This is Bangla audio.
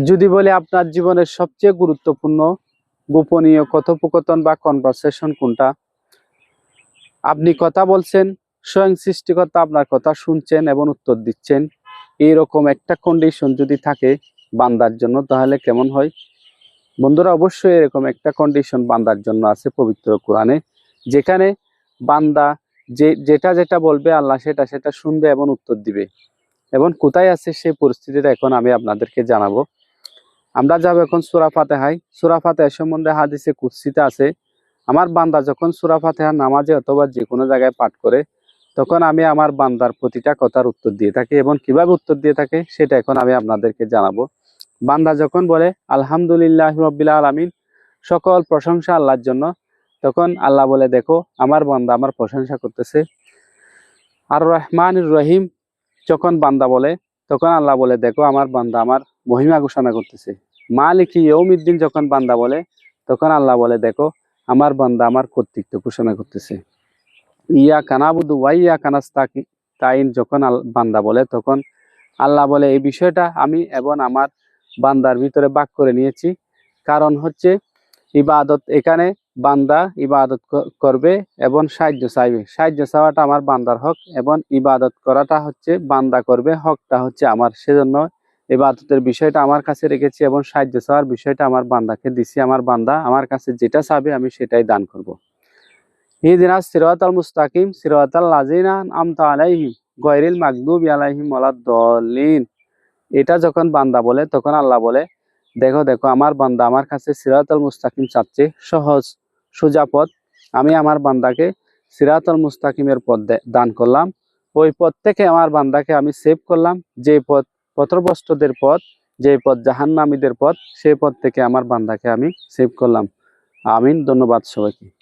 যদি বলি আপনার জীবনের সবচেয়ে গুরুত্বপূর্ণ গোপনীয় কথোপকথন বা কনভারসেশন কোনটা? আপনি কথা বলছেন, স্বয়ং সৃষ্টিকর্তা আপনার কথা শুনছেন এবং উত্তর দিচ্ছেন, এইরকম একটা কন্ডিশন যদি থাকে বান্দার জন্য, তাহলে কেমন হয়? বন্ধুরা, অবশ্যই এরকম একটা কন্ডিশন বান্দার জন্য আছে পবিত্র কোরআনে, যেখানে বান্দা যেটা যেটা বলবে আল্লাহ সেটা সেটা শুনবে এবং উত্তর দিবে। এবং কোথায় আছে সেই পরিস্থিতিটা এখন আমি আপনাদেরকে জানাবো। আমরা যাবো এখন সূরা ফাতিহায়। সূরা ফাতিহা সম্বন্ধে হাদিসে কুদসিতে আছে, আমার বান্দা যখন সূরা ফাতিহা নামাজে অথবা যে কোনো জায়গায় পাঠ করে, তখন আমি আমার বান্দার প্রতিটা কথার উত্তর দিয়ে থাকি। এবং কিভাবে উত্তর দিয়ে থাকে সেটা এখন আমি আপনাদেরকে জানাবো। বান্দা যখন বলে আলহামদুলিল্লাহ রাব্বিল আলামিন, সকল প্রশংসা আল্লাহর জন্য, তখন আল্লাহ বলে, দেখো আমার বান্দা আমার প্রশংসা করতেছে। আর রহমানির রহিম যখন বান্দা বলে, তখন আল্লাহ বলে, দেখো আমার বান্দা আমার মহিমা ঘোষণা করতেছে। মালিকি ইয়াউমিদ্দিন যখন বান্দা বলে, তখন আল্লাহ বলে, দেখো আমার বান্দা আমার কর্তৃত্ব ঘোষণা করতেছে। ইয়াকা নাবুদু ওয়া ইয়াকা নাস্তাইন যখন বান্দা বলে, তখন আল্লাহ বলে, এই বিষয়টা আমি এবং আমার বান্দার ভিতরে ভাগ করে নিয়েছি। কারণ হচ্ছে ইবাদত, এখানে বান্দা ইবাদত করবে এবং সাহায্য চাইবে। সাহায্য চাওয়াটা আমার বান্দার হক এবং ইবাদত করাটা হচ্ছে বান্দা করবে, হকটা হচ্ছে আমার। সেজন্য ইবাদতের বিষয়টা আমার কাছে রেখেছি এবং সাহায্য চাওয়ার বিষয়টা আমার বান্দাকে দিছি। আমার বান্দা আমার কাছে যেটা চাবে আমি সেটাই দান করব। ইহদিনাস সিরাতাল মুস্তাকিম সিরাতাল লাযিনা আন'আমতা আলাইহিম গায়রিল মাগদুবি আলাইহিম ওয়ালাদ-দাল্লিন। এটা যখন বান্দা বলে, তখন আল্লাহ বলে, দেখো দেখো আমার বান্দা আমার কাছে সিরাতাল মুস্তাকিম চাচ্ছে, সহজ সোজা পথ। আমি আমার বান্দাকে সিরাতাল মুস্তাকিমের পথ দান করলাম। ওই পথ থেকে আমার বান্দাকে আমি সেভ করলাম। যে পথ পথভ্রষ্টদের পথ, যে পথ জাহান্নামীদের পথ, সেই পথ থেকে আমার বান্দাকে আমি সেভ করলাম। আমিন। ধন্যবাদ সবাইকে।